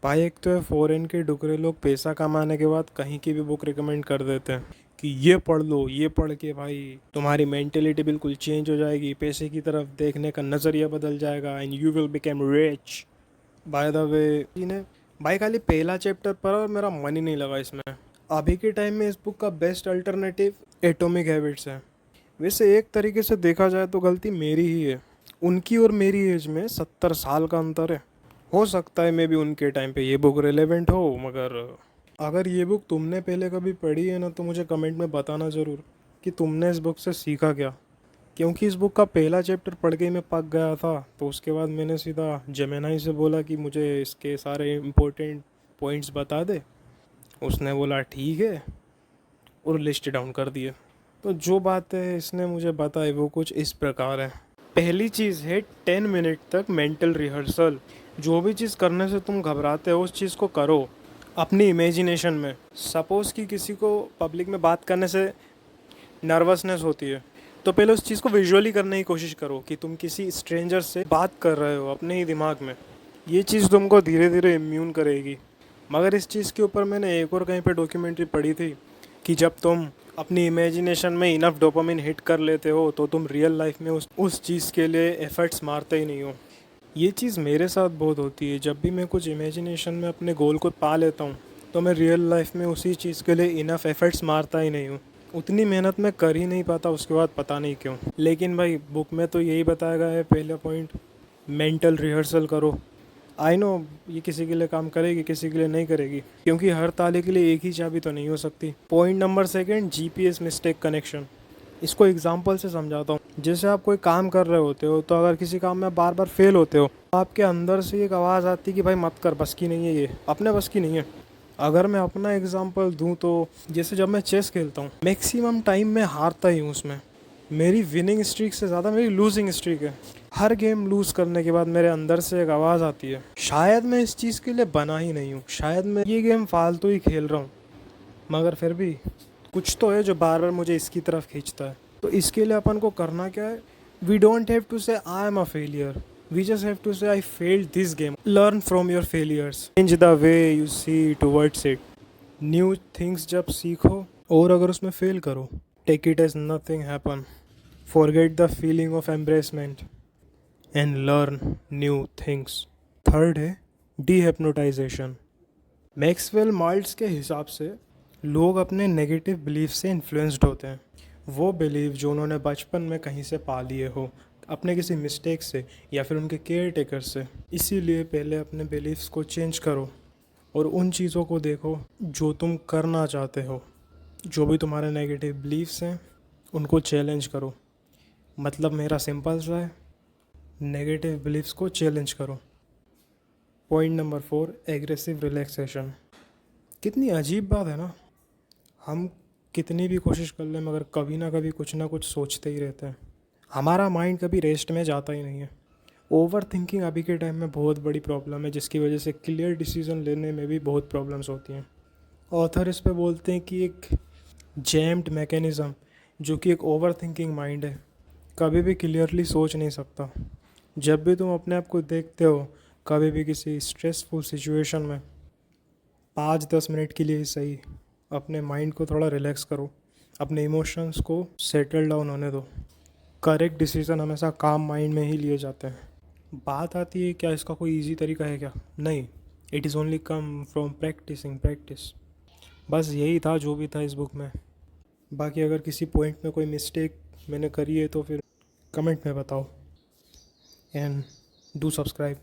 भाई एक तो है फॉरेन के डुकरे लोग पैसा कमाने के बाद कहीं की भी बुक रिकमेंड कर देते हैं कि ये पढ़ लो, ये पढ़ के भाई तुम्हारी मेंटेलिटी बिल्कुल चेंज हो जाएगी, पैसे की तरफ देखने का नज़रिया बदल जाएगा and you will become rich. By the way ने भाई खाली पहला चैप्टर पढ़ा और मेरा मन ही नहीं लगा इसमें। अभी के टाइम में इस बुक का बेस्ट अल्टरनेटिव एटॉमिक हैबिट्स है। वैसे एक तरीके से देखा जाए तो गलती मेरी ही है। उनकी और मेरी एज में 70 साल का अंतर है। हो सकता है मे भी उनके टाइम पे ये बुक रिलेवेंट हो, मगर अगर ये बुक तुमने पहले कभी पढ़ी है ना तो मुझे कमेंट में बताना ज़रूर कि तुमने इस बुक से सीखा क्या। क्योंकि इस बुक का पहला चैप्टर पढ़ के ही मैं पक गया था, तो उसके बाद मैंने सीधा जेमिनाई से बोला कि मुझे इसके सारे इम्पोर्टेंट पॉइंट्स बता दे। उसने बोला ठीक है और लिस्ट डाउन कर दिए। तो जो बातें इसने मुझे बताई वो कुछ इस प्रकार है। पहली चीज़ है 10 मिनट तक मेंटल रिहर्सल। जो भी चीज़ करने से तुम घबराते हो उस चीज़ को करो अपनी इमेजिनेशन में। सपोज़ कि किसी को पब्लिक में बात करने से नर्वसनेस होती है, तो पहले उस चीज़ को विजुअली करने की कोशिश करो कि तुम किसी स्ट्रेंजर से बात कर रहे हो अपने ही दिमाग में। ये चीज़ तुमको धीरे धीरे इम्यून करेगी। मगर इस चीज़ के ऊपर मैंने एक और कहीं पे डॉक्यूमेंट्री पढ़ी थी कि जब तुम अपनी इमेजिनेशन में इनफ डोपामिन हिट कर लेते हो तो तुम रियल लाइफ में उस चीज़ के लिए एफर्ट्स मारते ही नहीं हो। ये चीज़ मेरे साथ बहुत होती है। जब भी मैं कुछ इमेजिनेशन में अपने गोल को पा लेता हूँ तो मैं रियल लाइफ में उसी चीज़ के लिए इनफ एफर्ट्स मारता ही नहीं हूँ। उतनी मेहनत मैं कर ही नहीं पाता उसके बाद, पता नहीं क्यों। लेकिन भाई बुक में तो यही बताया गया है, पहला पॉइंट मेंटल रिहर्सल करो। आई नो ये किसी के लिए काम करेगी, किसी के लिए नहीं करेगी, क्योंकि हर ताले के लिए एक ही चाबी तो नहीं हो सकती। Point number second, GPS mistake connection. इसको एग्जांपल से समझाता हूँ। जैसे आप कोई काम कर रहे होते हो, तो अगर किसी काम में बार बार फेल होते हो, आपके अंदर से एक आवाज़ आती है कि भाई मत कर, बस की नहीं है, ये अपने बस की नहीं है। अगर मैं अपना एग्जांपल दूं तो जैसे जब मैं चेस खेलता हूँ, मैक्सिमम टाइम मैं हारता ही हूँ उसमें। मेरी विनिंग स्ट्रीक से ज़्यादा मेरी लूजिंग स्ट्रीक है। हर गेम लूज़ करने के बाद मेरे अंदर से एक आवाज़ आती है, शायद मैं इस चीज़ के लिए बना ही नहीं हूँ, शायद मैं ये गेम फालतू ही खेल रहा हूँ। मगर फिर भी कुछ तो है जो बार बार मुझे इसकी तरफ खींचता है। तो इसके लिए अपन को करना क्या है? We don't have to say I am a failure, we just have to say I failed this game. Learn from your failures, change the way you see towards it. New things जब सीखो और अगर उसमें fail करो, take it as nothing happen. Forget the feeling of embarrassment and learn new things. Third है dehypnotization. Maxwell माल्ट्स के हिसाब से लोग अपने नेगेटिव बिलीफ से इन्फ्लुएंस्ड होते हैं। वो बिलीव जो उन्होंने बचपन में कहीं से पा लिए हो, अपने किसी मिस्टेक से या फिर उनके केयर टेकर से। इसीलिए पहले अपने बिलीफ्स को चेंज करो और उन चीज़ों को देखो जो तुम करना चाहते हो। जो भी तुम्हारे नेगेटिव बिलीफ्स हैं उनको चैलेंज करो। मतलब मेरा सिंपल सा है, नेगेटिव बिलीफ्स को चैलेंज करो। Point number 4, aggressive relaxation. कितनी अजीब बात है ना, हम कितनी भी कोशिश कर लें मगर कभी ना कुछ सोचते ही रहते हैं। हमारा माइंड कभी रेस्ट में जाता ही नहीं है। ओवर थिंकिंग अभी के टाइम में बहुत बड़ी प्रॉब्लम है, जिसकी वजह से क्लियर डिसीजन लेने में भी बहुत प्रॉब्लम्स होती हैं। ऑथर इस पे बोलते हैं कि एक जैम्ड मैकेनिज़्म जो कि एक ओवर थिंकिंग माइंड है, कभी भी क्लियरली सोच नहीं सकता। जब भी तुम अपने आप को देखते हो कभी भी किसी स्ट्रेसफुल सिचुएशन में, 5-10 मिनट के लिए ही सही अपने माइंड को थोड़ा रिलैक्स करो, अपने इमोशंस को सेटल डाउन होने दो। करेक्ट डिसीज़न हमेशा काम माइंड में ही लिए जाते हैं। बात आती है क्या इसका कोई इजी तरीका है क्या? नहीं, it is only come from practice. बस यही था जो भी था इस बुक में। बाकी अगर किसी पॉइंट में कोई मिस्टेक मैंने करी है तो फिर कमेंट में बताओ एंड डू सब्सक्राइब।